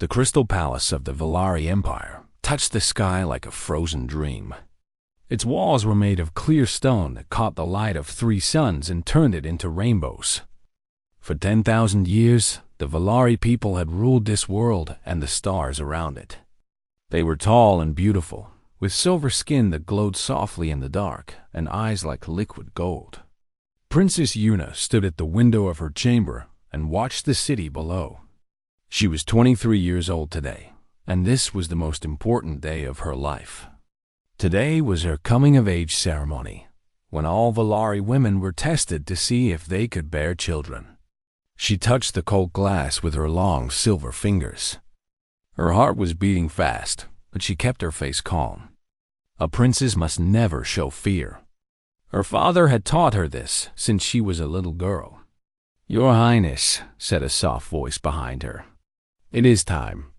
The crystal palace of the Valari Empire touched the sky like a frozen dream. Its walls were made of clear stone that caught the light of 3 suns and turned it into rainbows. For 10,000 years, the Valari people had ruled this world and the stars around it. They were tall and beautiful, with silver skin that glowed softly in the dark and eyes like liquid gold. Princess Yuna stood at the window of her chamber and watched the city below. She was 23 years old today, and this was the most important day of her life. Today was her coming-of-age ceremony, when all Valari women were tested to see if they could bear children. She touched the cold glass with her long silver fingers. Her heart was beating fast, but she kept her face calm. A princess must never show fear. Her father had taught her this since she was a little girl. "Your Highness," said a soft voice behind her. "It is time."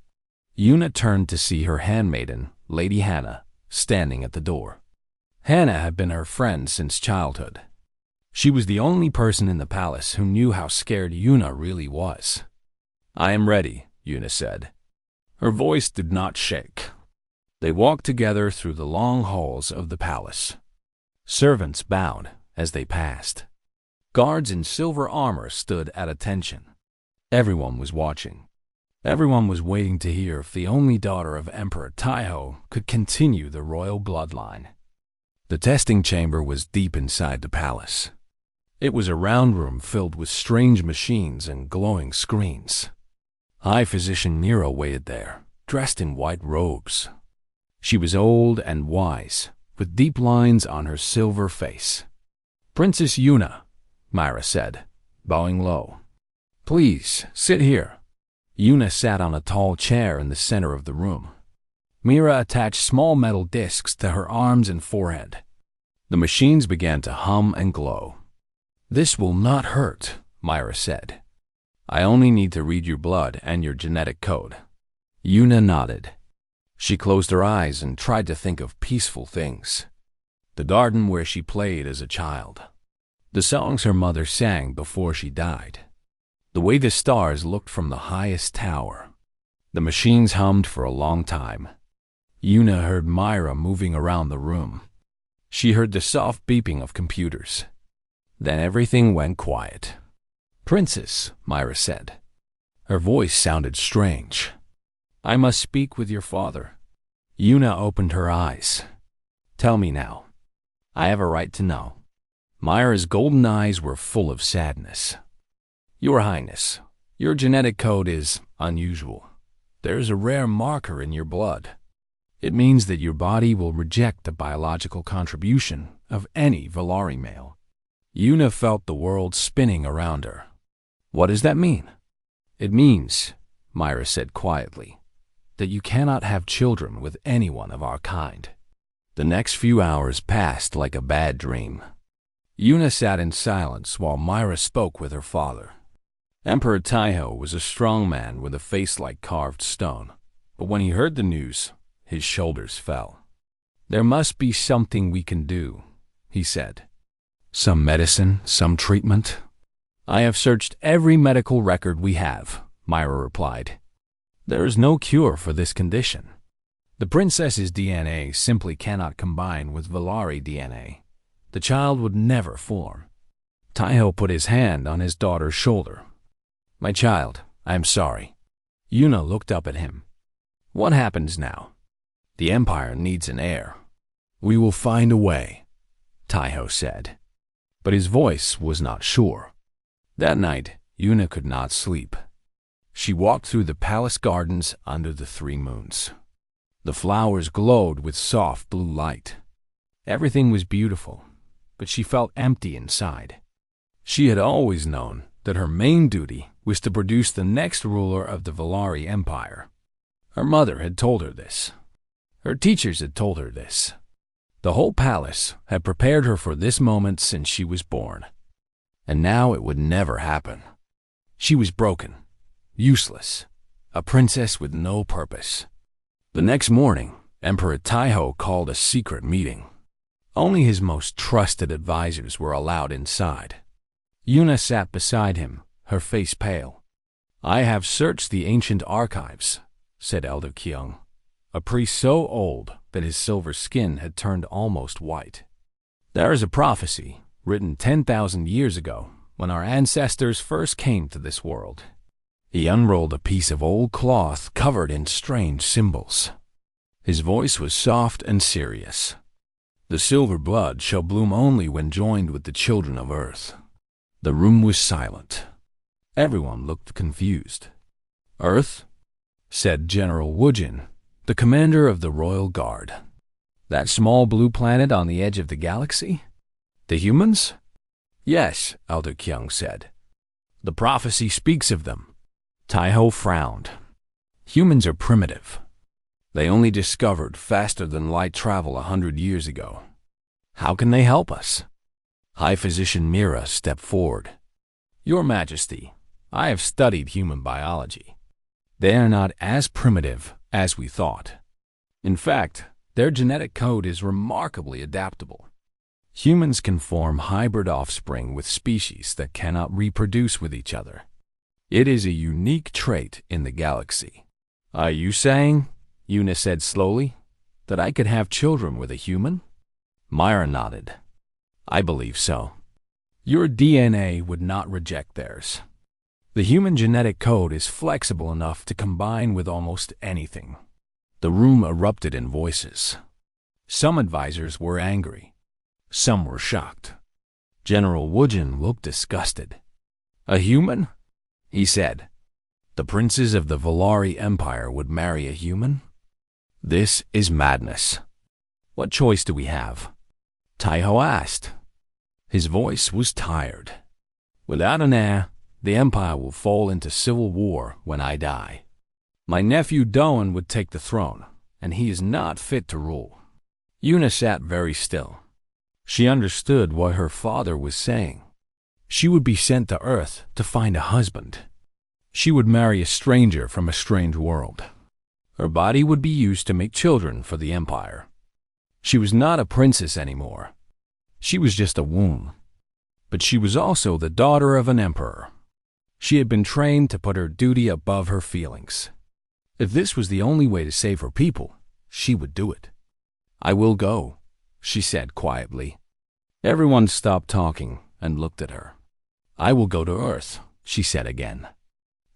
Yuna turned to see her handmaiden, Lady Hannah, standing at the door. Hannah had been her friend since childhood. She was the only person in the palace who knew how scared Yuna really was. "I am ready," Yuna said. Her voice did not shake. They walked together through the long halls of the palace. Servants bowed as they passed. Guards in silver armor stood at attention. Everyone was watching. Everyone was waiting to hear if the only daughter of Emperor Taiho could continue the royal bloodline. The testing chamber was deep inside the palace. It was a round room filled with strange machines and glowing screens. High Physician Nero waited there, dressed in white robes. She was old and wise, with deep lines on her silver face. "Princess Yuna," Myra said, bowing low. "Please, sit here." Yuna sat on a tall chair in the center of the room. Myra attached small metal discs to her arms and forehead. The machines began to hum and glow. "This will not hurt," Myra said. "I only need to read your blood and your genetic code." Yuna nodded. She closed her eyes and tried to think of peaceful things. The garden where she played as a child. The songs her mother sang before she died. The way the stars looked from the highest tower. The machines hummed for a long time. Yuna heard Myra moving around the room. She heard the soft beeping of computers. Then everything went quiet. "Princess," Myra said. Her voice sounded strange. "I must speak with your father." Yuna opened her eyes. "Tell me now. I have a right to know." Myra's golden eyes were full of sadness. "Your Highness, your genetic code is unusual. There's a rare marker in your blood. It means that your body will reject the biological contribution of any Valari male." Yuna felt the world spinning around her. "What does that mean?" "It means," Myra said quietly, "that you cannot have children with anyone of our kind." The next few hours passed like a bad dream. Yuna sat in silence while Myra spoke with her father. Emperor Taiho was a strong man with a face like carved stone, but when he heard the news, his shoulders fell. "There must be something we can do," he said. "Some medicine, some treatment?" "I have searched every medical record we have," Myra replied. "There is no cure for this condition. The princess's DNA simply cannot combine with Valari DNA. The child would never form." Taiho put his hand on his daughter's shoulder. "My child, I am sorry." Yuna looked up at him. "What happens now?" "The Empire needs an heir." "We will find a way," Taiho said. But his voice was not sure. That night, Yuna could not sleep. She walked through the palace gardens under the 3 moons. The flowers glowed with soft blue light. Everything was beautiful, but she felt empty inside. She had always known that her main duty was to produce the next ruler of the Valari Empire. Her mother had told her this. Her teachers had told her this. The whole palace had prepared her for this moment since she was born. And now it would never happen. She was broken, useless, a princess with no purpose. The next morning, Emperor Taiho called a secret meeting. Only his most trusted advisors were allowed inside. Yuna sat beside him, her face pale. "I have searched the ancient archives," said Elder Kyung, a priest so old that his silver skin had turned almost white. "There is a prophecy written 10,000 years ago when our ancestors first came to this world." He unrolled a piece of old cloth covered in strange symbols. His voice was soft and serious. "The silver blood shall bloom only when joined with the children of Earth." The room was silent. Everyone looked confused. "Earth?" said General Woojin, the commander of the Royal Guard. "That small blue planet on the edge of the galaxy? The humans?" "Yes," Elder Kyung said. "The prophecy speaks of them." Taiho frowned. "Humans are primitive. They only discovered faster than light travel 100 years ago. How can they help us?" High Physician Mira stepped forward. "Your Majesty, I have studied human biology. They are not as primitive as we thought. In fact, their genetic code is remarkably adaptable. Humans can form hybrid offspring with species that cannot reproduce with each other. It is a unique trait in the galaxy." "Are you saying," Yuna said slowly, "that I could have children with a human?" Myra nodded. "I believe so. Your DNA would not reject theirs. The human genetic code is flexible enough to combine with almost anything." The room erupted in voices. Some advisors were angry. Some were shocked. General Woojin looked disgusted. "A human?" he said. "The princes of the Valari Empire would marry a human? This is madness. What choice do we have?" Taiho asked. His voice was tired. "Without an heir, the Empire will fall into civil war when I die. My nephew Doan would take the throne, and he is not fit to rule." Yuna sat very still. She understood what her father was saying. She would be sent to Earth to find a husband. She would marry a stranger from a strange world. Her body would be used to make children for the Empire. She was not a princess anymore. She was just a womb. But she was also the daughter of an emperor. She had been trained to put her duty above her feelings. If this was the only way to save her people, she would do it. "I will go," she said quietly. Everyone stopped talking and looked at her. "I will go to Earth," she said again.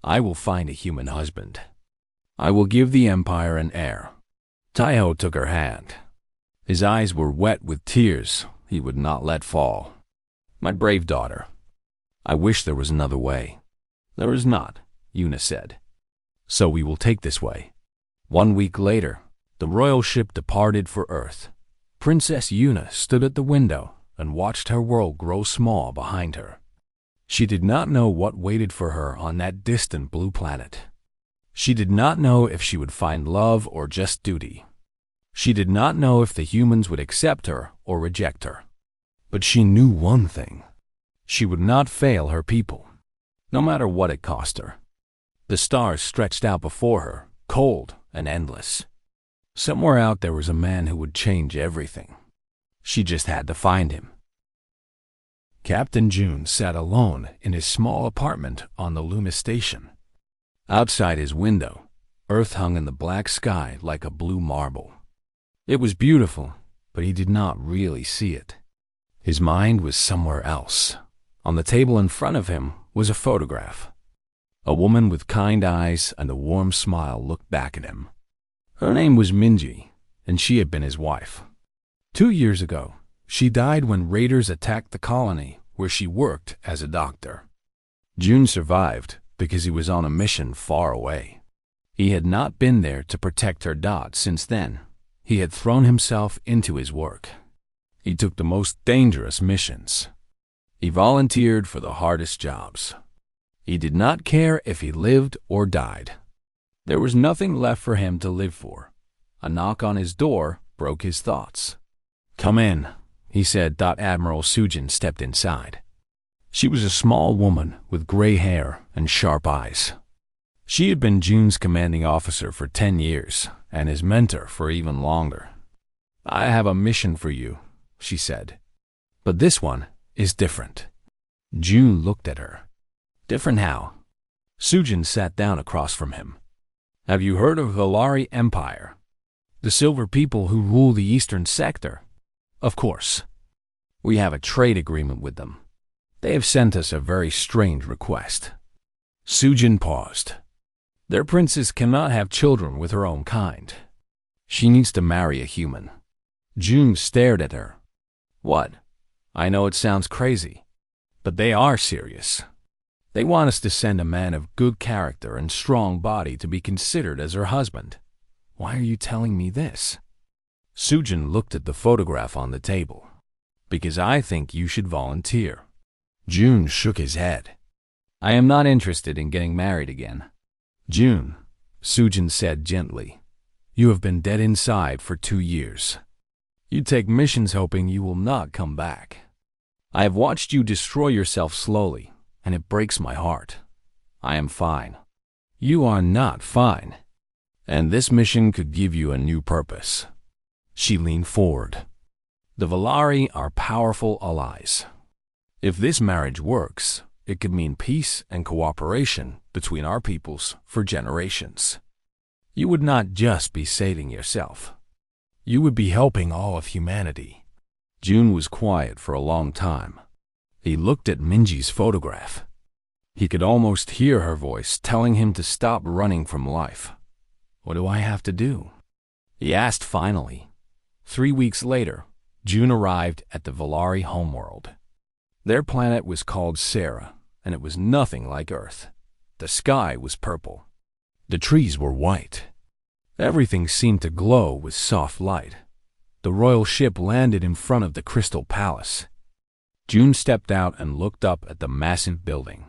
"I will find a human husband. I will give the Empire an heir." Taiho took her hand. His eyes were wet with tears he would not let fall. "My brave daughter, I wish there was another way." "There is not," Yuna said. "So we will take this way." 1 week later, the royal ship departed for Earth. Princess Yuna stood at the window and watched her world grow small behind her. She did not know what waited for her on that distant blue planet. She did not know if she would find love or just duty. She did not know if the humans would accept her or reject her. But she knew one thing. She would not fail her people, no matter what it cost her. The stars stretched out before her, cold and endless. Somewhere out there was a man who would change everything. She just had to find him. Captain June sat alone in his small apartment on the Loomis station. Outside his window, Earth hung in the black sky like a blue marble. It was beautiful, but he did not really see it. His mind was somewhere else. On the table in front of him was a photograph. A woman with kind eyes and a warm smile looked back at him. Her name was Minji, and she had been his wife. 2 years ago, she died when raiders attacked the colony where she worked as a doctor. June survived because he was on a mission far away. He had not been there to protect her dot since then. He had thrown himself into his work. He took the most dangerous missions. He volunteered for the hardest jobs. He did not care if he lived or died. There was nothing left for him to live for. A knock on his door broke his thoughts. "Come in," he said. Admiral Sujin stepped inside. She was a small woman with gray hair and sharp eyes. She had been June's commanding officer for 10 years and his mentor for even longer. "I have a mission for you," she said. "But this one is different." June looked at her. "Different how?" Sujin sat down across from him. Have you heard of Valari Empire? The silver people who rule the eastern sector? Of course. We have a trade agreement with them. They have sent us a very strange request. Sujin paused. Their princess cannot have children with her own kind. She needs to marry a human. June stared at her. What? I know it sounds crazy, but they are serious. They want us to send a man of good character and strong body to be considered as her husband. Why are you telling me this? Sujin looked at the photograph on the table. Because I think you should volunteer. June shook his head. I am not interested in getting married again. June, Sujin said gently, you have been dead inside for 2 years. You take missions hoping you will not come back. I have watched you destroy yourself slowly, and it breaks my heart. I am fine. You are not fine. And this mission could give you a new purpose. She leaned forward. The Valari are powerful allies. If this marriage works, it could mean peace and cooperation between our peoples for generations. You would not just be saving yourself. You would be helping all of humanity. June was quiet for a long time. He looked at Minji's photograph. He could almost hear her voice telling him to stop running from life. What do I have to do? He asked finally. 3 weeks later, June arrived at the Valari homeworld. Their planet was called Sarah, and it was nothing like Earth. The sky was purple. The trees were white. Everything seemed to glow with soft light. The royal ship landed in front of the Crystal Palace. June stepped out and looked up at the massive building.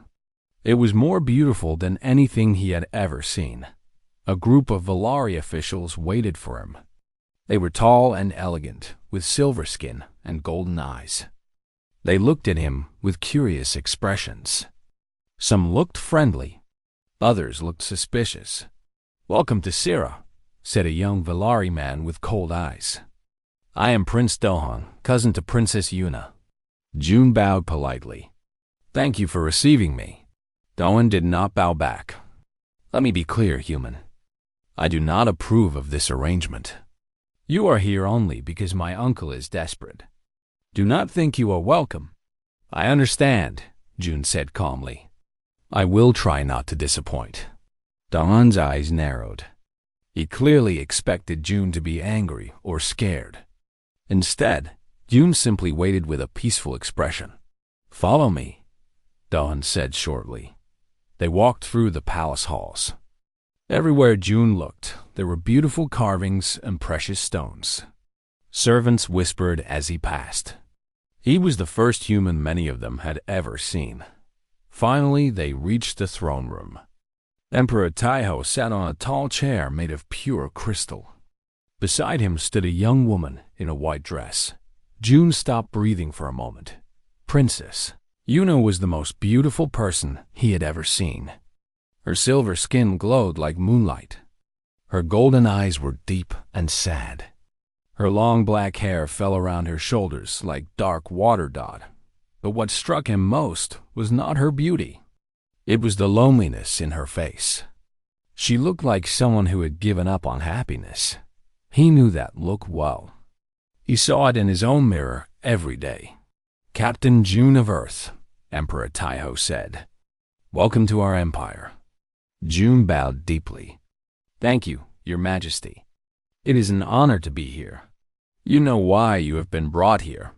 It was more beautiful than anything he had ever seen. A group of Valari officials waited for him. They were tall and elegant, with silver skin and golden eyes. They looked at him with curious expressions. Some looked friendly. Others looked suspicious. Welcome to Sarah, said a young Valari man with cold eyes. I am Prince Dohan, cousin to Princess Yuna. June bowed politely. Thank you for receiving me. Dohan did not bow back. Let me be clear, human. I do not approve of this arrangement. You are here only because my uncle is desperate. Do not think you are welcome. I understand, June said calmly. I will try not to disappoint. Dohan's eyes narrowed. He clearly expected June to be angry or scared. Instead, June simply waited with a peaceful expression. Follow me, Dohan said shortly. They walked through the palace halls. Everywhere June looked, there were beautiful carvings and precious stones. Servants whispered as he passed. He was the first human many of them had ever seen. Finally, they reached the throne room. Emperor Taiho sat on a tall chair made of pure crystal. Beside him stood a young woman in a white dress. June stopped breathing for a moment. Princess Yuna was the most beautiful person he had ever seen. Her silver skin glowed like moonlight. Her golden eyes were deep and sad. Her long black hair fell around her shoulders like dark water dot. But what struck him most was not her beauty. It was the loneliness in her face. She looked like someone who had given up on happiness. He knew that look well. He saw it in his own mirror every day. Captain June of Earth, Emperor Taiho said. Welcome to our empire. June bowed deeply. Thank you, Your Majesty. It is an honor to be here. You know why you have been brought here.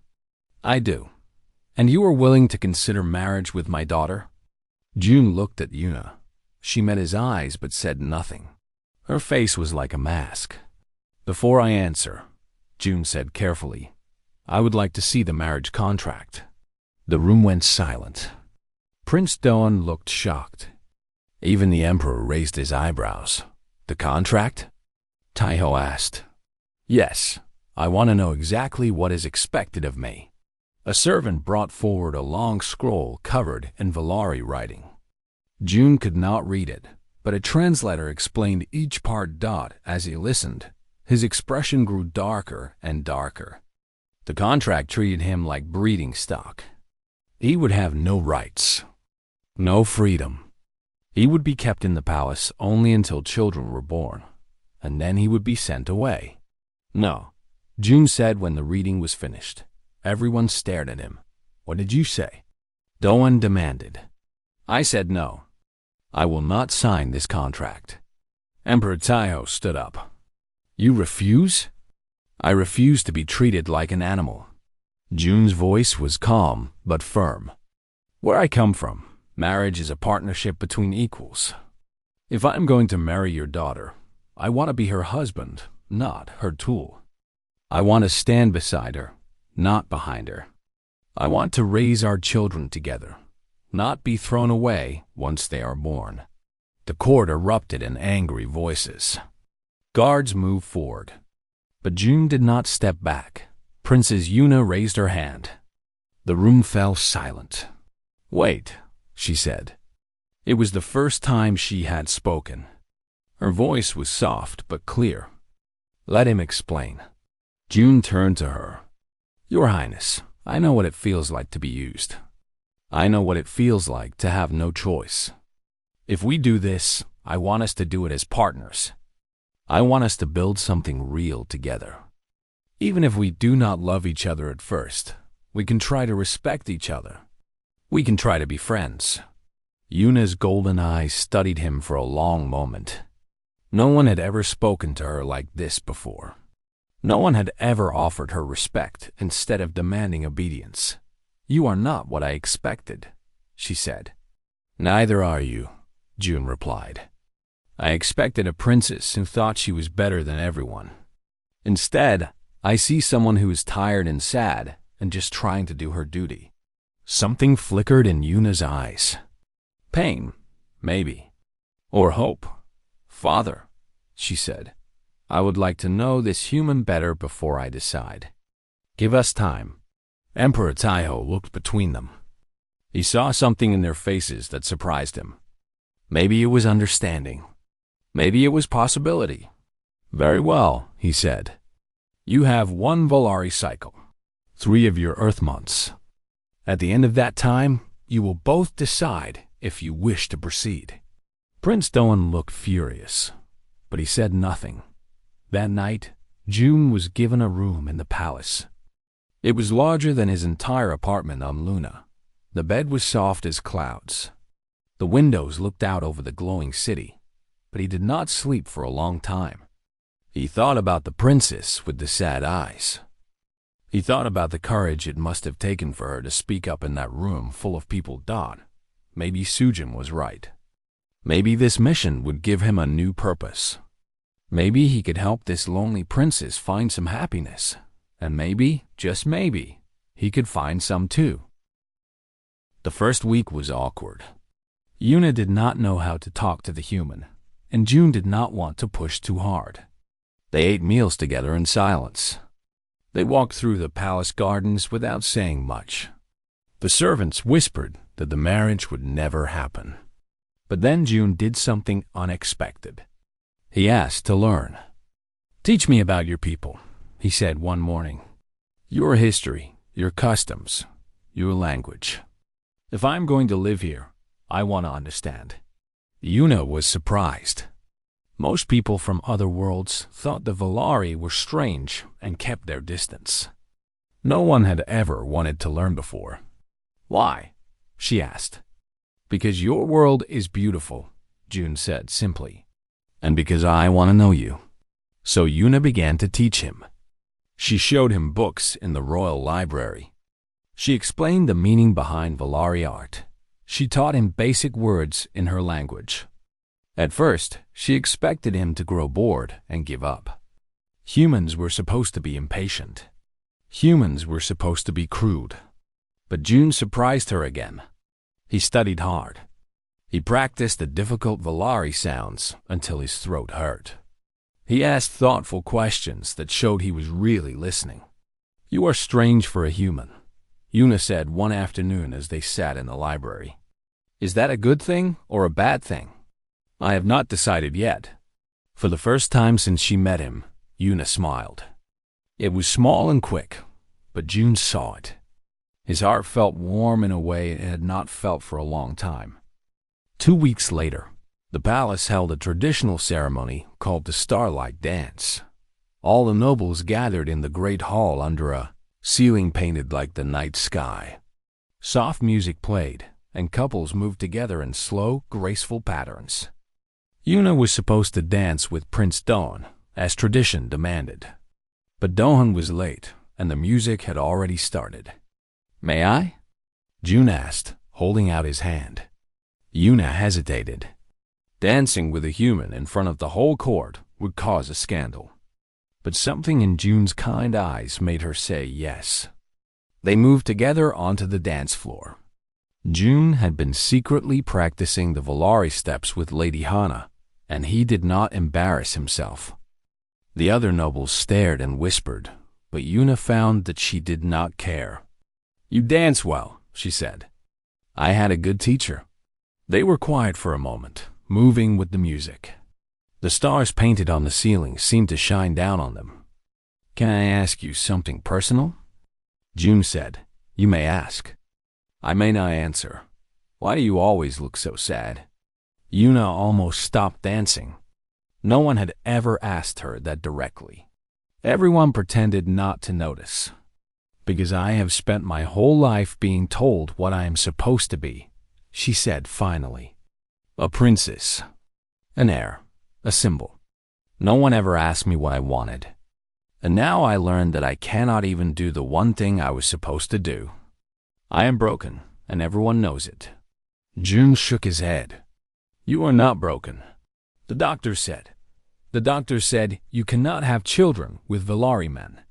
I do. And you are willing to consider marriage with my daughter? June looked at Yuna. She met his eyes but said nothing. Her face was like a mask. Before I answer, June said carefully, I would like to see the marriage contract. The room went silent. Prince Doan looked shocked. Even the emperor raised his eyebrows. The contract? Taiho asked. Yes, I want to know exactly what is expected of me. A servant brought forward a long scroll covered in Valari writing. June could not read it, but a translator explained each part dot as he listened. His expression grew darker and darker. The contract treated him like breeding stock. He would have no rights, no freedom. He would be kept in the palace only until children were born, and then he would be sent away. No, June said when the reading was finished. Everyone stared at him. What did you say? Doan demanded. I said no. I will not sign this contract. Emperor Taiho stood up. You refuse? I refuse to be treated like an animal. June's voice was calm but firm. Where I come from, marriage is a partnership between equals. If I'm going to marry your daughter, I want to be her husband, not her tool. I want to stand beside her, not behind her. I want to raise our children together, not be thrown away once they are born. The court erupted in angry voices. Guards moved forward. But June did not step back. Princess Yuna raised her hand. The room fell silent. Wait, she said. It was the first time she had spoken. Her voice was soft but clear. Let him explain. June turned to her. Your Highness, I know what it feels like to be used. I know what it feels like to have no choice. If we do this, I want us to do it as partners. I want us to build something real together. Even if we do not love each other at first, we can try to respect each other. We can try to be friends. Yuna's golden eyes studied him for a long moment. No one had ever spoken to her like this before. No one had ever offered her respect instead of demanding obedience. You are not what I expected, she said. Neither are you, June replied. I expected a princess who thought she was better than everyone. Instead, I see someone who is tired and sad and just trying to do her duty. Something flickered in Yuna's eyes. Pain, maybe. Or hope. Father, she said, I would like to know this human better before I decide. Give us time. Emperor Taiho looked between them. He saw something in their faces that surprised him. Maybe it was understanding. Maybe it was possibility. Very well, he said. You have 1 Volari cycle, 3 of your Earth months. At the end of that time, you will both decide if you wish to proceed. Prince Doan looked furious, but he said nothing. That night, June was given a room in the palace. It was larger than his entire apartment on Luna. The bed was soft as clouds. The windows looked out over the glowing city, but he did not sleep for a long time. He thought about the princess with the sad eyes. He thought about the courage it must have taken for her to speak up in that room full of people. Maybe Sujin was right. Maybe this mission would give him a new purpose. Maybe he could help this lonely princess find some happiness. And maybe, just maybe, he could find some too. The first week was awkward. Yuna did not know how to talk to the human, and June did not want to push too hard. They ate meals together in silence. They walked through the palace gardens without saying much. The servants whispered that the marriage would never happen. But then June did something unexpected. He asked to learn. Teach me about your people, he said one morning. Your history, your customs, your language. If I'm going to live here, I want to understand. Yuna was surprised. Most people from other worlds thought the Volari were strange and kept their distance. No one had ever wanted to learn before. Why? She asked. Because your world is beautiful, June said simply. And because I want to know you. So Yuna began to teach him. She showed him books in the royal library. She explained the meaning behind Volari art. She taught him basic words in her language. At first, she expected him to grow bored and give up. Humans were supposed to be impatient. Humans were supposed to be crude. But June surprised her again. He studied hard. He practiced the difficult Volari sounds until his throat hurt. He asked thoughtful questions that showed he was really listening. You are strange for a human, Yuna said one afternoon as they sat in the library. Is that a good thing or a bad thing? I have not decided yet. For the first time since she met him, Yuna smiled. It was small and quick, but June saw it. His heart felt warm in a way it had not felt for a long time. 2 weeks later, the palace held a traditional ceremony called the Starlight Dance. All the nobles gathered in the great hall under a ceiling painted like the night sky. Soft music played, and couples moved together in slow, graceful patterns. Yuna was supposed to dance with Prince Dohan, as tradition demanded. But Dohan was late, and the music had already started. "May I?" June asked, holding out his hand. Yuna hesitated. Dancing with a human in front of the whole court would cause a scandal. But something in June's kind eyes made her say yes. They moved together onto the dance floor. June had been secretly practicing the Valari steps with Lady Hana, and he did not embarrass himself. The other nobles stared and whispered, but Yuna found that she did not care. "You dance well," she said. "I had a good teacher." They were quiet for a moment, moving with the music. The stars painted on the ceiling seemed to shine down on them. "Can I ask you something personal?" June said. "You may ask." "I may not answer. Why do you always look so sad?" Yuna almost stopped dancing. No one had ever asked her that directly. Everyone pretended not to notice. "Because I have spent my whole life being told what I am supposed to be," she said finally. "A princess. An heir. A symbol. No one ever asked me what I wanted. And now I learned that I cannot even do the one thing I was supposed to do. I am broken, and everyone knows it." June shook his head. "You are not broken," the doctor said. "The doctor said you cannot have children with Valari men.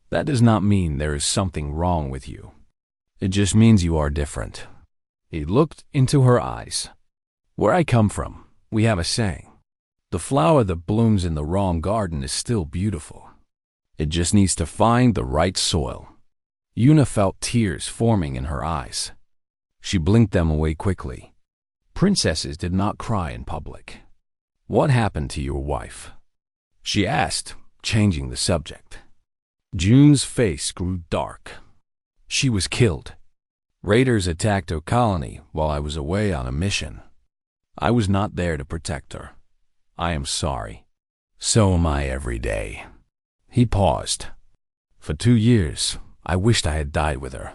That does not mean there is something wrong with you. It just means you are different." He looked into her eyes. "Where I come from, we have a saying. The flower that blooms in the wrong garden is still beautiful. It just needs to find the right soil." Yuna felt tears forming in her eyes. She blinked them away quickly. Princesses did not cry in public. "What happened to your wife?" she asked, changing the subject. June's face grew dark. "She was killed. Raiders attacked her colony while I was away on a mission. I was not there to protect her. I am sorry. So am I every day." He paused. "For 2 years, I wished I had died with her.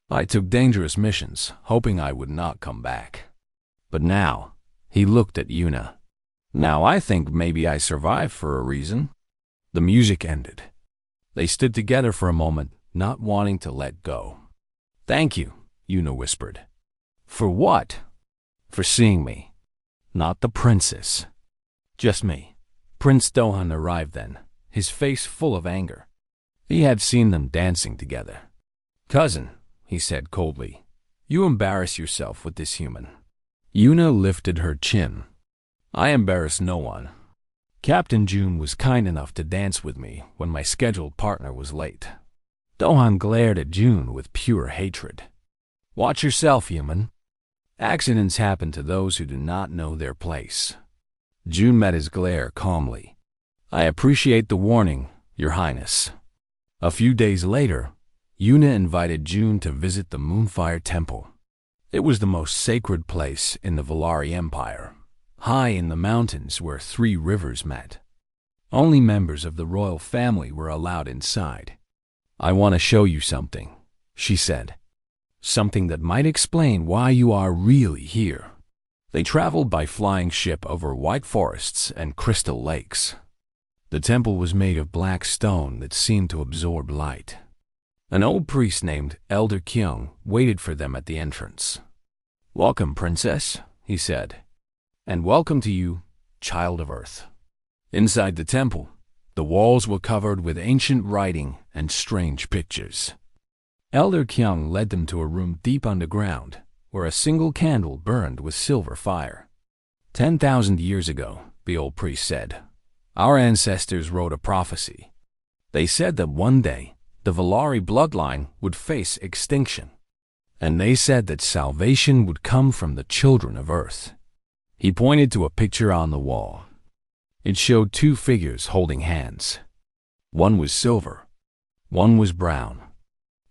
I took dangerous missions, hoping I would not come back. But now," he looked at Yuna, "now I think maybe I survived for a reason." The music ended. They stood together for a moment, not wanting to let go. "Thank you," Yuna whispered. "For what?" "For seeing me. Not the princess. Just me." Prince Dohan arrived then, his face full of anger. He had seen them dancing together. "Cousin," he said coldly, "you embarrass yourself with this human." Yuna lifted her chin. "I embarrass no one. Captain June was kind enough to dance with me when my scheduled partner was late." Dohan glared at June with pure hatred. "Watch yourself, human. Accidents happen to those who do not know their place." June met his glare calmly. "I appreciate the warning, Your Highness." A few days later, Yuna invited June to visit the Moonfire Temple. It was the most sacred place in the Valari Empire, high in the mountains where 3 rivers met. Only members of the royal family were allowed inside. "I want to show you something," she said. "Something that might explain why you are really here." They traveled by flying ship over white forests and crystal lakes. The temple was made of black stone that seemed to absorb light. An old priest named Elder Kyung waited for them at the entrance. "Welcome, princess," he said. "And welcome to you, child of Earth." Inside the temple, the walls were covered with ancient writing and strange pictures. Elder Kyung led them to a room deep underground, where a single candle burned with silver fire. 10,000 years ago, the old priest said, our ancestors wrote a prophecy. They said that one day, the Valari bloodline would face extinction. And they said that salvation would come from the children of Earth. He pointed to a picture on the wall. It showed 2 figures holding hands. One was silver, one was brown.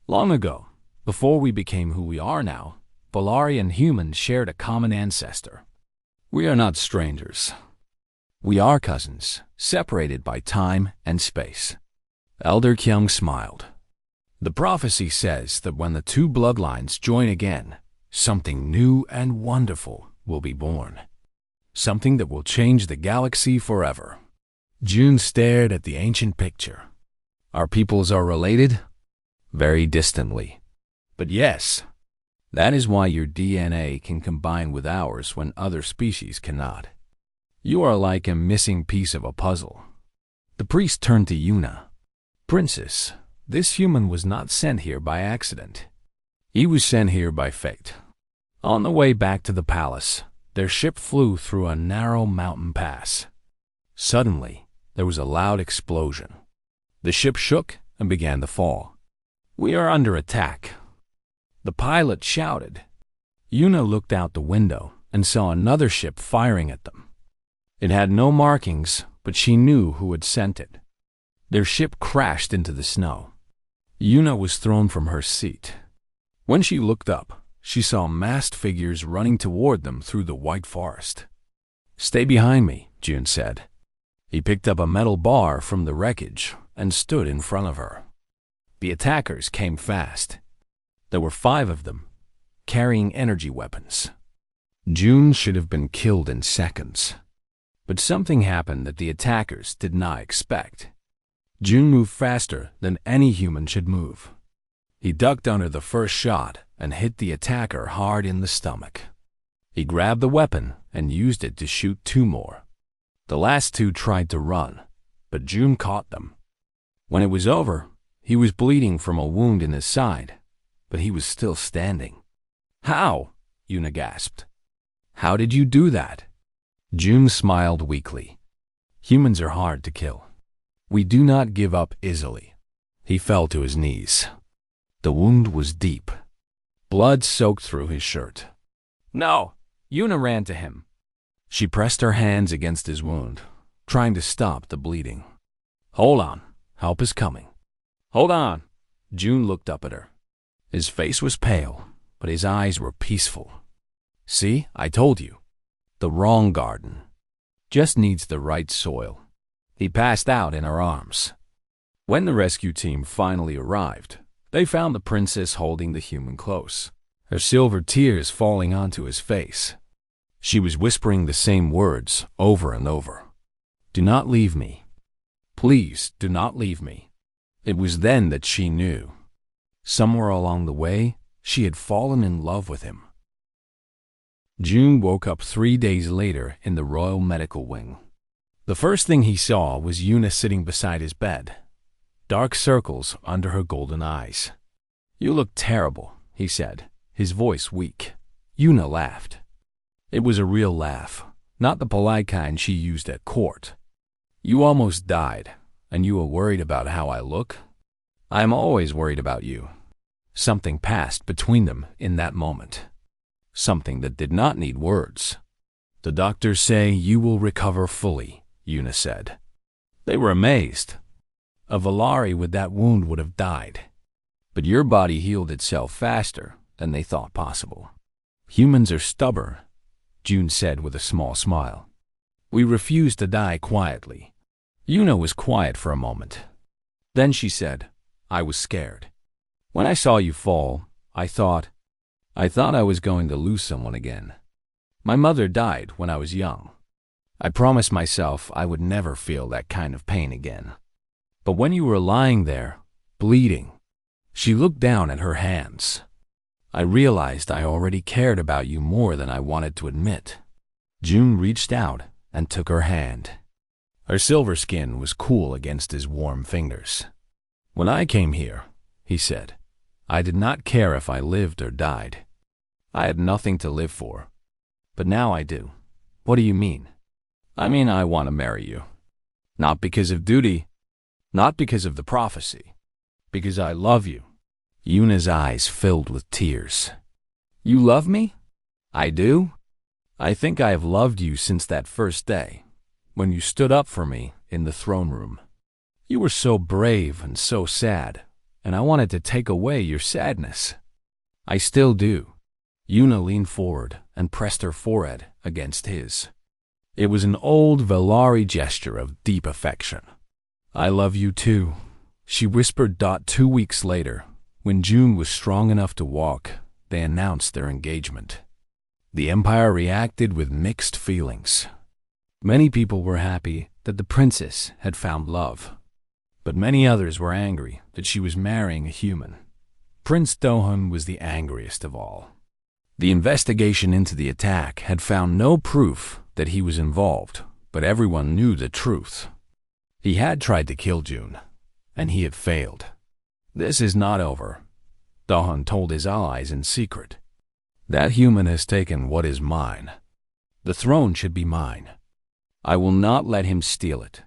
Long ago, before we became who we are now, Valari and humans shared a common ancestor. We are not strangers. We are cousins, separated by time and space. Elder Kyung smiled. The prophecy says that when the two bloodlines join again, something new and wonderful will be born. Something that will change the galaxy forever. June stared at the ancient picture. Our peoples are related? Very distantly. But yes, that is why your DNA can combine with ours when other species cannot. You are like a missing piece of a puzzle. The priest turned to Yuna. Princess, this human was not sent here by accident. He was sent here by fate. On the way back to the palace, their ship flew through a narrow mountain pass. Suddenly, there was a loud explosion. The ship shook and began to fall. We are under attack. The pilot shouted. Yuna looked out the window and saw another ship firing at them. It had no markings, but she knew who had sent it. Their ship crashed into the snow. Yuna was thrown from her seat. When she looked up, she saw masked figures running toward them through the white forest. Stay behind me, June said. He picked up a metal bar from the wreckage and stood in front of her. The attackers came fast. There were 5 of them, carrying energy weapons. June should have been killed in seconds. But something happened that the attackers did not expect. June moved faster than any human should move. He ducked under the first shot and hit the attacker hard in the stomach. He grabbed the weapon and used it to shoot 2 more. The last 2 tried to run, but June caught them. When it was over, he was bleeding from a wound in his side, but he was still standing. How? Yuna gasped. How did you do that? June smiled weakly. Humans are hard to kill. We do not give up easily. He fell to his knees. The wound was deep. Blood soaked through his shirt. No! Yuna ran to him. She pressed her hands against his wound, trying to stop the bleeding. Hold on. Help is coming. Hold on. June looked up at her. His face was pale, but his eyes were peaceful. See, I told you. The wrong garden. Just needs the right soil. He passed out in her arms. When the rescue team finally arrived, they found the princess holding the human close, her silver tears falling onto his face. She was whispering the same words over and over. Do not leave me. Please do not leave me. It was then that she knew. Somewhere along the way, she had fallen in love with him. June woke up 3 days later in the Royal Medical Wing. The first thing he saw was Yuna sitting beside his bed, dark circles under her golden eyes. You look terrible, he said, his voice weak. Yuna laughed. It was a real laugh, not the polite kind she used at court. You almost died, and you were worried about how I look? I am always worried about you. Something passed between them in that moment. Something that did not need words. The doctors say you will recover fully, Yuna said. They were amazed. A Valari with that wound would have died. But your body healed itself faster than they thought possible. Humans are stubborn, June said with a small smile. We refuse to die quietly. Yuna was quiet for a moment. Then she said, I was scared. When I saw you fall, I thought I was going to lose someone again. My mother died when I was young. I promised myself I would never feel that kind of pain again. But when you were lying there, bleeding, she looked down at her hands. I realized I already cared about you more than I wanted to admit. June reached out and took her hand. Her silver skin was cool against his warm fingers. When I came here, he said, I did not care if I lived or died. I had nothing to live for. But now I do. What do you mean? I mean I want to marry you. Not because of duty, not because of the prophecy, because I love you. Yuna's eyes filled with tears. You love me? I do? I think I have loved you since that first day, when you stood up for me in the throne room. You were so brave and so sad, and I wanted to take away your sadness. I still do. Yuna leaned forward and pressed her forehead against his. It was an old Valari gesture of deep affection. "I love you too," she whispered. 2 weeks later, when June was strong enough to walk, they announced their engagement. The Empire reacted with mixed feelings. Many people were happy that the princess had found love, but many others were angry that she was marrying a human. Prince Dohun was the angriest of all. The investigation into the attack had found no proof that he was involved, but everyone knew the truth. He had tried to kill June, and he had failed. "This is not over," Dohun told his allies in secret. "That human has taken what is mine. The throne should be mine. I will not let him steal it."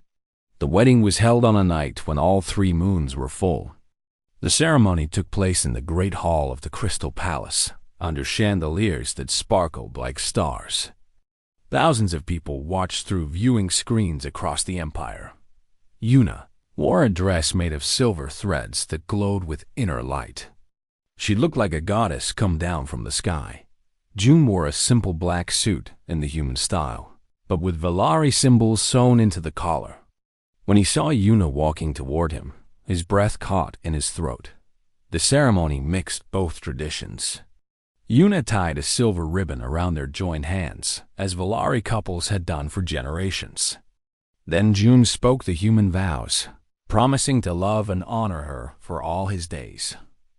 The wedding was held on a night when all 3 moons were full. The ceremony took place in the great hall of the Crystal Palace, under chandeliers that sparkled like stars. Thousands of people watched through viewing screens across the empire. Yuna wore a dress made of silver threads that glowed with inner light. She looked like a goddess come down from the sky. June wore a simple black suit in the human style, but with Valari symbols sewn into the collar. When he saw Yuna walking toward him, his breath caught in his throat. The ceremony mixed both traditions. Yuna tied a silver ribbon around their joined hands, as Valari couples had done for generations. Then June spoke the human vows, promising to love and honor her for all his days.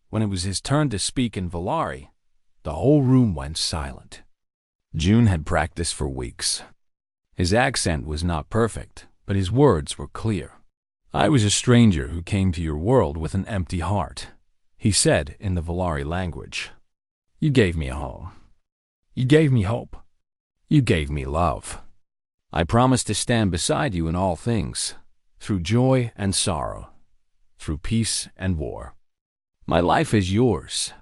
When it was his turn to speak in Valari, the whole room went silent. June had practiced for weeks. His accent was not perfect, but his words were clear. "I was a stranger who came to your world with an empty heart," he said in the Valari language. "You gave me a home. You gave me hope. You gave me love. I promise to stand beside you in all things, through joy and sorrow, through peace and war. My life is yours.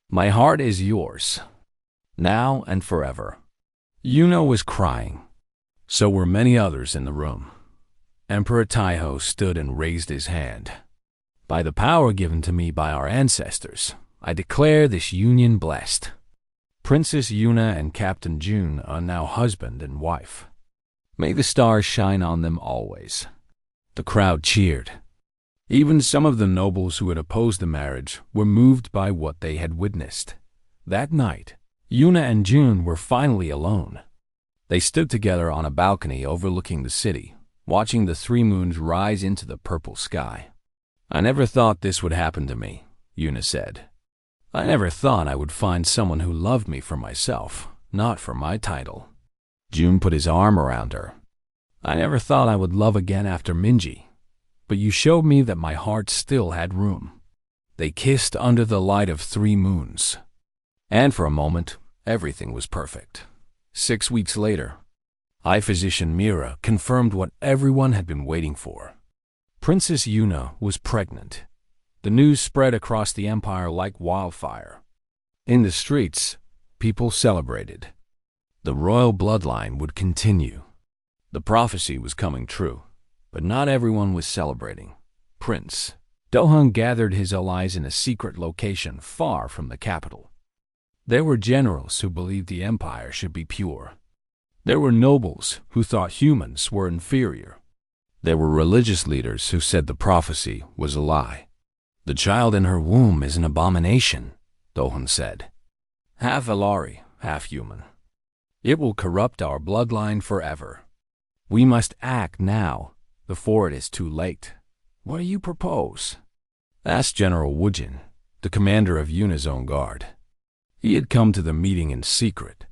My heart is yours, now and forever." Yuna was crying. So were many others in the room. Emperor Taiho stood and raised his hand. "By the power given to me by our ancestors, I declare this union blessed. Princess Yuna and Captain June are now husband and wife. May the stars shine on them always." The crowd cheered. Even some of the nobles who had opposed the marriage were moved by what they had witnessed. That night, Yuna and June were finally alone. They stood together on a balcony overlooking the city, watching the 3 moons rise into the purple sky. "I never thought this would happen to me," Yuna said. "I never thought I would find someone who loved me for myself, not for my title." June put his arm around her. "I never thought I would love again after Minji, but you showed me that my heart still had room." They kissed under the light of 3 moons. And for a moment, everything was perfect. 6 weeks later, High Physician Mira confirmed what everyone had been waiting for. Princess Yuna was pregnant. The news spread across the empire like wildfire. In the streets, people celebrated. The royal bloodline would continue. The prophecy was coming true, but not everyone was celebrating. Prince Dohun gathered his allies in a secret location far from the capital. There were generals who believed the empire should be pure. There were nobles who thought humans were inferior. There were religious leaders who said the prophecy was a lie. "The child in her womb is an abomination," Dohun said. "Half Valari, half human. It will corrupt our bloodline forever. We must act now, before it is too late. What do you propose?" asked General Wujin, the commander of Yuna's own guard. He had come to the meeting in secret,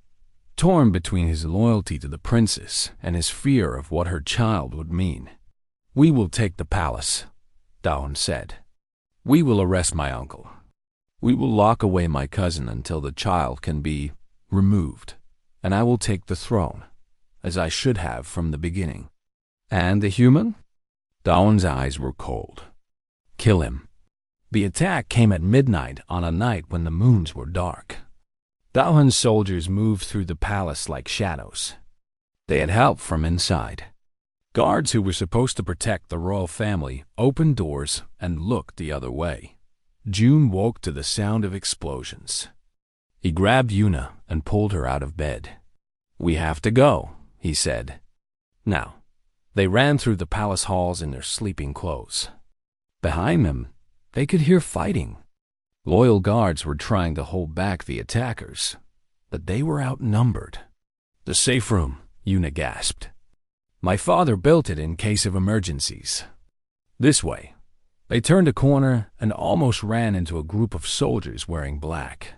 torn between his loyalty to the princess and his fear of what her child would mean. "We will take the palace," Dohun said. "We will arrest my uncle. We will lock away my cousin until the child can be removed, and I will take the throne, as I should have from the beginning." "And the human?" Dohun's eyes were cold. "Kill him." The attack came at midnight on a night when the moons were dark. Dohun's soldiers moved through the palace like shadows. They had help from inside. Guards who were supposed to protect the royal family opened doors and looked the other way. June woke to the sound of explosions. He grabbed Yuna and pulled her out of bed. "We have to go," he said. Now, they ran through the palace halls in their sleeping clothes. Behind them, they could hear fighting. Loyal guards were trying to hold back the attackers, but they were outnumbered. "The safe room," Yuna gasped. "My father built it in case of emergencies." "This way." They turned a corner and almost ran into a group of soldiers wearing black.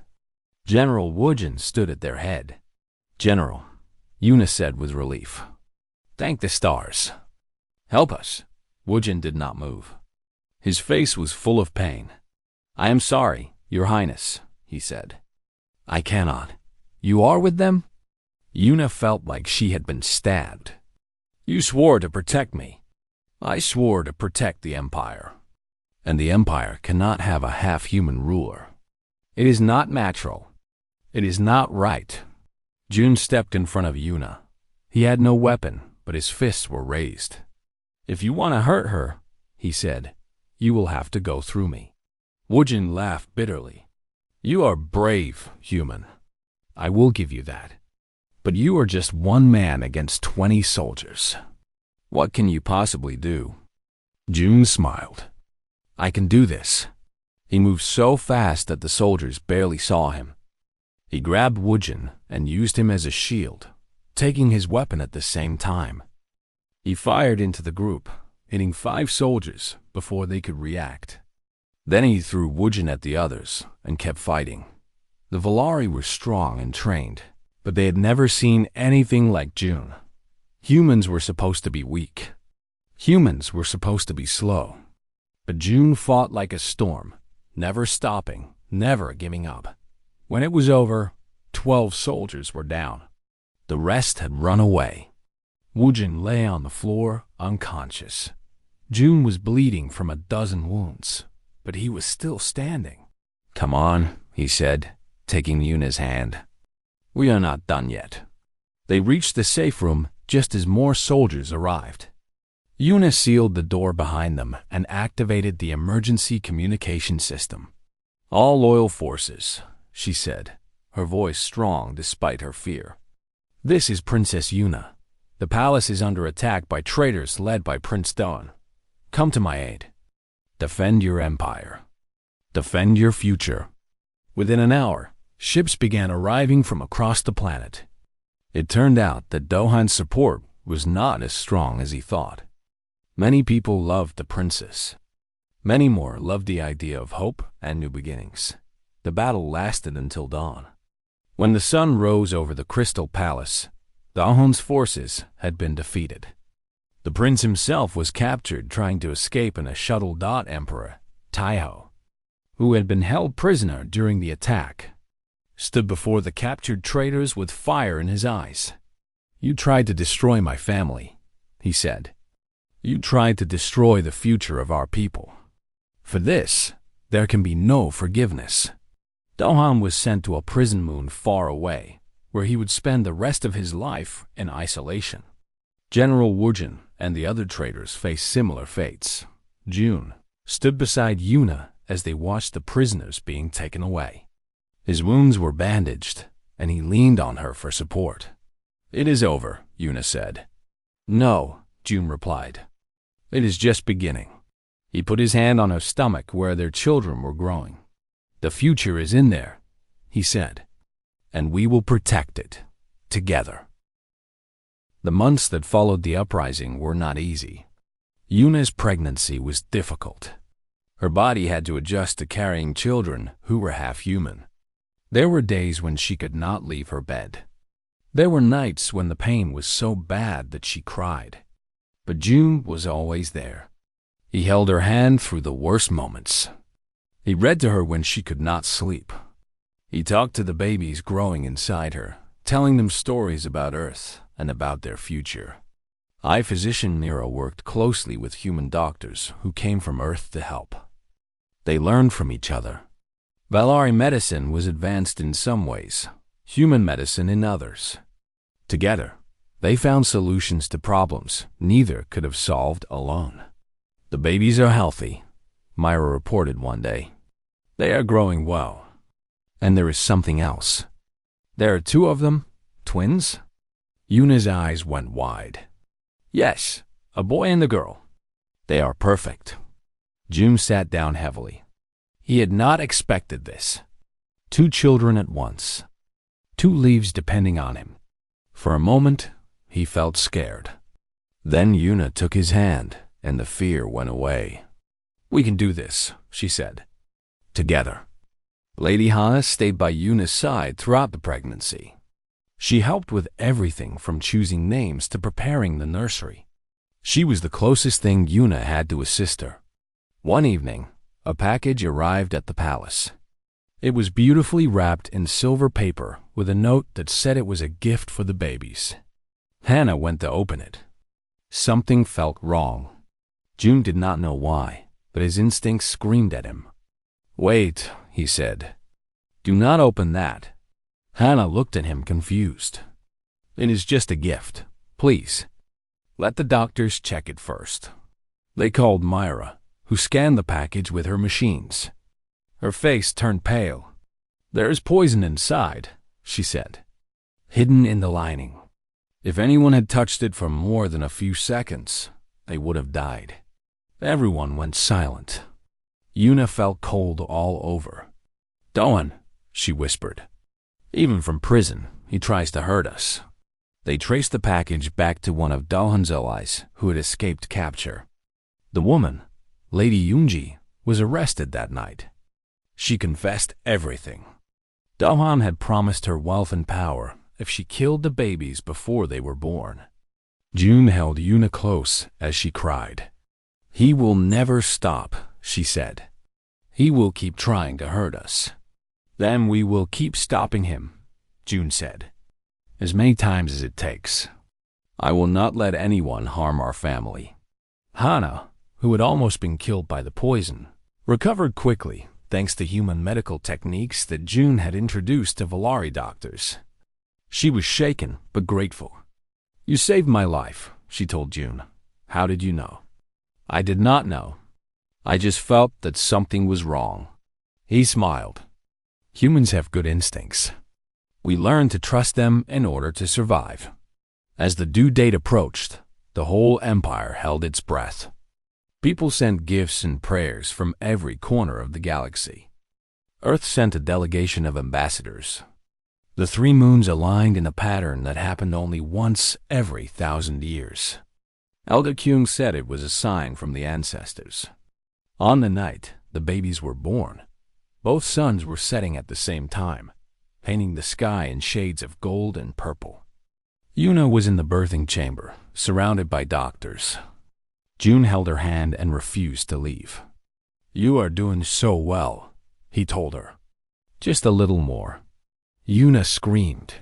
General Wujin stood at their head. "General," Yuna said with relief. "Thank the stars." "Help us." Wujin did not move. His face was full of pain. "I am sorry, Your Highness," he said. "I cannot." "You are with them?" Yuna felt like she had been stabbed. "You swore to protect me." "I swore to protect the Empire." "And the Empire cannot have a half-human ruler. It is not natural. It is not right." Jun stepped in front of Yuna. He had no weapon, but his fists were raised. "If you want to hurt her," he said, "you will have to go through me." Wujin laughed bitterly. "You are brave, human. I will give you that. But you are just one man against 20 soldiers. What can you possibly do?" Jun smiled. "I can do this." He moved so fast that the soldiers barely saw him. He grabbed Wujin and used him as a shield, taking his weapon at the same time. He fired into the group, hitting 5 soldiers before they could react. Then he threw Wujin at the others and kept fighting. The Valari were strong and trained, but they had never seen anything like Jun. Humans were supposed to be weak. Humans were supposed to be slow. But Jun fought like a storm, never stopping, never giving up. When it was over, 12 soldiers were down. The rest had run away. Wujin lay on the floor, unconscious. Jun was bleeding from a dozen wounds, but he was still standing. "Come on," he said, taking Yuna's hand. "We are not done yet." They reached the safe room just as more soldiers arrived. Yuna sealed the door behind them and activated the emergency communication system. "All loyal forces," she said, her voice strong despite her fear. "This is Princess Yuna. The palace is under attack by traitors led by Prince Dawn. Come to my aid. Defend your empire. Defend your future." Within an hour, ships began arriving from across the planet. It turned out that Dohan's support was not as strong as he thought. Many people loved the princess. Many more loved the idea of hope and new beginnings. The battle lasted until dawn. When the sun rose over the Crystal Palace, Dohan's forces had been defeated. The prince himself was captured trying to escape in a shuttle dot emperor, Taiho, who had been held prisoner during the attack, stood before the captured traitors with fire in his eyes. "You tried to destroy my family," he said. "You tried to destroy the future of our people. For this, there can be no forgiveness." Dohan was sent to a prison moon far away, where he would spend the rest of his life in isolation. General Wujin and the other traitors faced similar fates. Jun stood beside Yuna as they watched the prisoners being taken away. His wounds were bandaged, and he leaned on her for support. "It is over," Yuna said. "No," Jun replied. "It is just beginning." He put his hand on her stomach where their children were growing. "The future is in there," he said, "and we will protect it, together." The months that followed the uprising were not easy. Yuna's pregnancy was difficult. Her body had to adjust to carrying children who were half-human. There were days when she could not leave her bed. There were nights when the pain was so bad that she cried. But Jun was always there. He held her hand through the worst moments. He read to her when she could not sleep. He talked to the babies growing inside her, telling them stories about Earth and about their future. Physician Nero worked closely with human doctors who came from Earth to help. They learned from each other. Valari medicine was advanced in some ways, human medicine in others. Together, they found solutions to problems neither could have solved alone. "The babies are healthy," Myra reported one day. "They are growing well." And there is something else. There are two of them? Twins? Yuna's eyes went wide. Yes, a boy and a girl. They are perfect. June sat down heavily. He had not expected this. Two children at once. Two leaves depending on him. For a moment, he felt scared. Then Yuna took his hand, and the fear went away. We can do this, she said. Together. Lady Hana stayed by Yuna's side throughout the pregnancy. She helped with everything from choosing names to preparing the nursery. She was the closest thing Yuna had to a sister. One evening, a package arrived at the palace. It was beautifully wrapped in silver paper with a note that said it was a gift for the babies. Hannah went to open it. Something felt wrong. June did not know why, but his instincts screamed at him. Wait, he said. Do not open that. Hannah looked at him confused. It is just a gift. Please. Let the doctors check it first. They called Myra, who scanned the package with her machines. Her face turned pale. There is poison inside, she said, hidden in the lining. If anyone had touched it for more than a few seconds, they would have died. Everyone went silent. Yuna felt cold all over. Doan, she whispered. Even from prison, he tries to hurt us. They traced the package back to one of Dahan's allies who had escaped capture. The woman, Lady Yunji, was arrested that night. She confessed everything. Dahan had promised her wealth and power if she killed the babies before they were born. June held Yuna close as she cried. He will never stop, she said. He will keep trying to hurt us. Then we will keep stopping him, June said. As many times as it takes. I will not let anyone harm our family. Hana, who had almost been killed by the poison, recovered quickly thanks to human medical techniques that June had introduced to Valari doctors. She was shaken but grateful. You saved my life, she told June. How did you know? I did not know. I just felt that something was wrong. He smiled. Humans have good instincts. We learn to trust them in order to survive. As the due date approached, the whole empire held its breath. People sent gifts and prayers from every corner of the galaxy. Earth sent a delegation of ambassadors. The three moons aligned in a pattern that happened only once every 1,000 years. Elder Kyung said it was a sign from the ancestors. On the night the babies were born, both suns were setting at the same time, painting the sky in shades of gold and purple. Yuna was in the birthing chamber, surrounded by doctors. June held her hand and refused to leave. You are doing so well, he told her. Just a little more. Yuna screamed.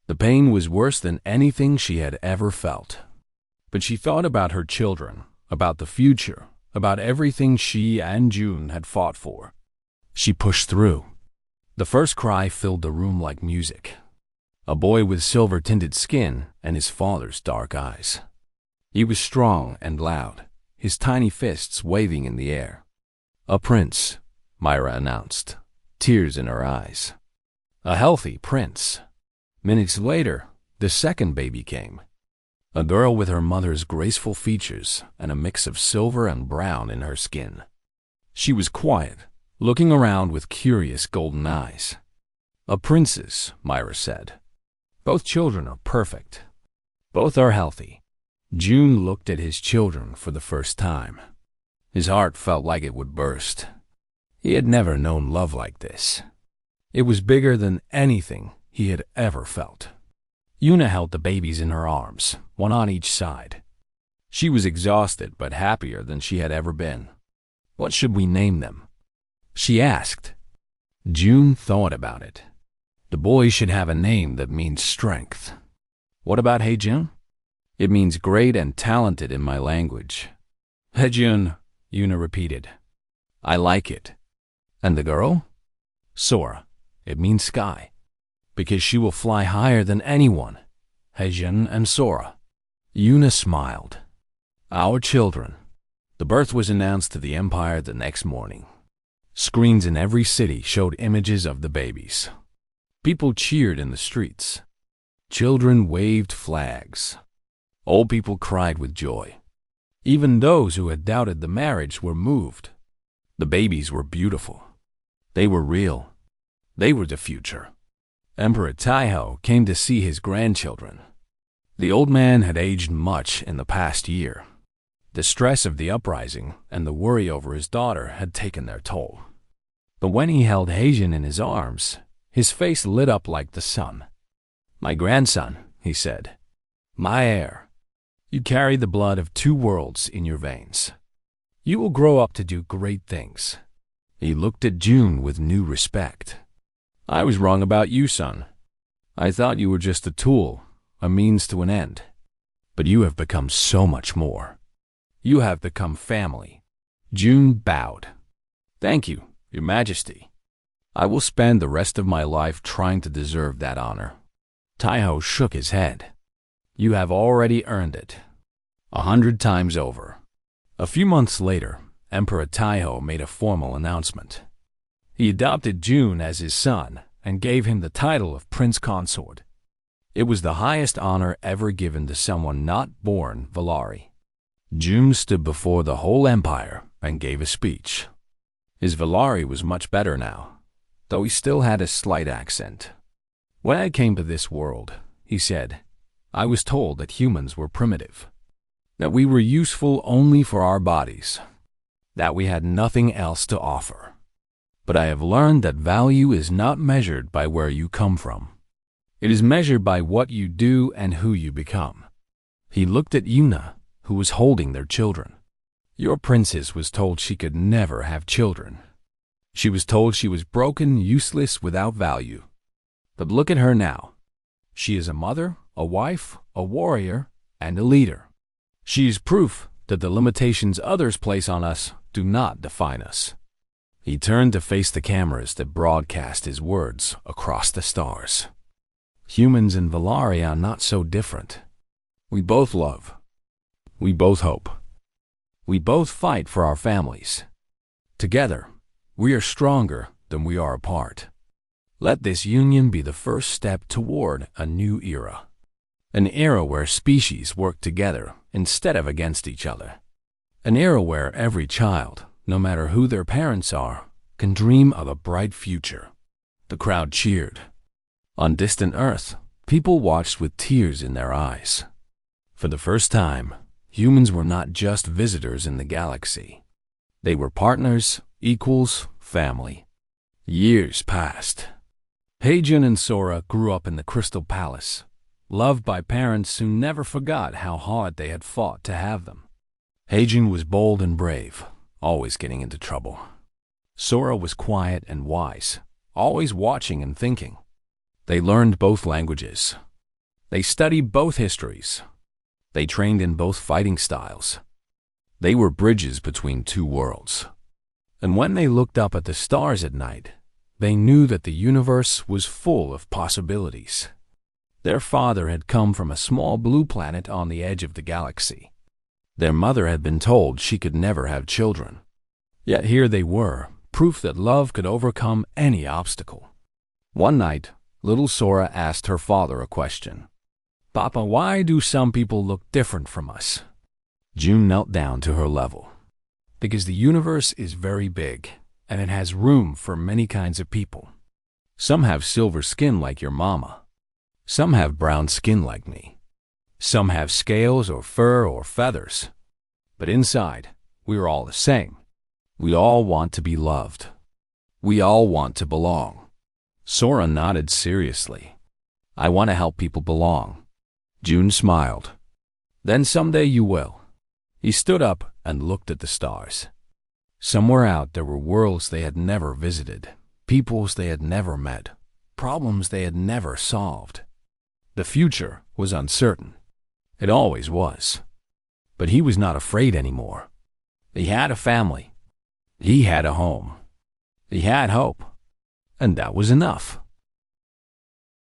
The pain was worse than anything she had ever felt. But she thought about her children, about the future, about everything she and June had fought for. She pushed through. The first cry filled the room like music. A boy with silver-tinted skin and his father's dark eyes. He was strong and loud, his tiny fists waving in the air. A prince, Myra announced, tears in her eyes. A healthy prince. Minutes later, the second baby came. A girl with her mother's graceful features and a mix of silver and brown in her skin. She was quiet, looking around with curious golden eyes. A princess, Myra said. Both children are perfect. Both are healthy. June looked at his children for the first time. His heart felt like it would burst. He had never known love like this. It was bigger than anything he had ever felt. Yuna held the babies in her arms, one on each side. She was exhausted but happier than she had ever been. What should we name them? She asked. June thought about it. The boy should have a name that means strength. What about Haejun? It means great and talented in my language. Haejun, Yuna repeated. I like it. And the girl? Sora. It means sky. Because she will fly higher than anyone. Haejun and Sora. Yuna smiled. Our children. The birth was announced to the Empire the next morning. Screens in every city showed images of the babies. People cheered in the streets. Children waved flags. Old people cried with joy. Even those who had doubted the marriage were moved. The babies were beautiful. They were real. They were the future. Emperor Taiho came to see his grandchildren. The old man had aged much in the past year. The stress of the uprising and the worry over his daughter had taken their toll. But when he held Heijin in his arms, his face lit up like the sun. "My grandson," he said, "my heir. You carry the blood of two worlds in your veins. You will grow up to do great things." He looked at June with new respect. "I was wrong about you, son. I thought you were just a tool, a means to an end. But you have become so much more. You have become family." June bowed. "Thank you, Your Majesty. I will spend the rest of my life trying to deserve that honor." Taiho shook his head. "You have already earned it, 100 times over." A few months later, Emperor Taiho made a formal announcement. He adopted June as his son and gave him the title of Prince Consort. It was the highest honor ever given to someone not born Valari. June stood before the whole empire and gave a speech. His Valari was much better now, though he still had a slight accent. "When I came to this world," he said, "I was told that humans were primitive, that we were useful only for our bodies, that we had nothing else to offer. But I have learned that value is not measured by where you come from. It is measured by what you do and who you become." He looked at Yuna, who was holding their children. "Your princess was told she could never have children. She was told she was broken, useless, without value. But look at her now. She is a mother, a wife, a warrior, and a leader. She is proof that the limitations others place on us do not define us." He turned to face the cameras that broadcast his words across the stars. "Humans and Valari are not so different. We both love. We both hope. We both fight for our families. Together, we are stronger than we are apart. Let this union be the first step toward a new era. An era where species work together instead of against each other. An era where every child, no matter who their parents are, can dream of a bright future." The crowd cheered. On distant Earth, people watched with tears in their eyes. For the first time, humans were not just visitors in the galaxy. They were partners, equals, family. Years passed. Heijin and Sora grew up in the Crystal Palace, loved by parents who never forgot how hard they had fought to have them. Heijin was bold and brave, always getting into trouble. Sora was quiet and wise, always watching and thinking. They learned both languages. They studied both histories. They trained in both fighting styles. They were bridges between two worlds. And when they looked up at the stars at night, they knew that the universe was full of possibilities. Their father had come from a small blue planet on the edge of the galaxy. Their mother had been told she could never have children. Yet here they were, proof that love could overcome any obstacle. One night, little Sora asked her father a question. "Papa, why do some people look different from us?" June knelt down to her level. "Because the universe is very big, and it has room for many kinds of people. Some have silver skin like your mama. Some have brown skin like me. Some have scales or fur or feathers. But inside, we are all the same. We all want to be loved. We all want to belong." Sora nodded seriously. "I want to help people belong." June smiled. "Then someday you will." He stood up and looked at the stars. Somewhere out there were worlds they had never visited, peoples they had never met, problems they had never solved. The future was uncertain. It always was. But he was not afraid anymore. He had a family. He had a home. He had hope. And that was enough.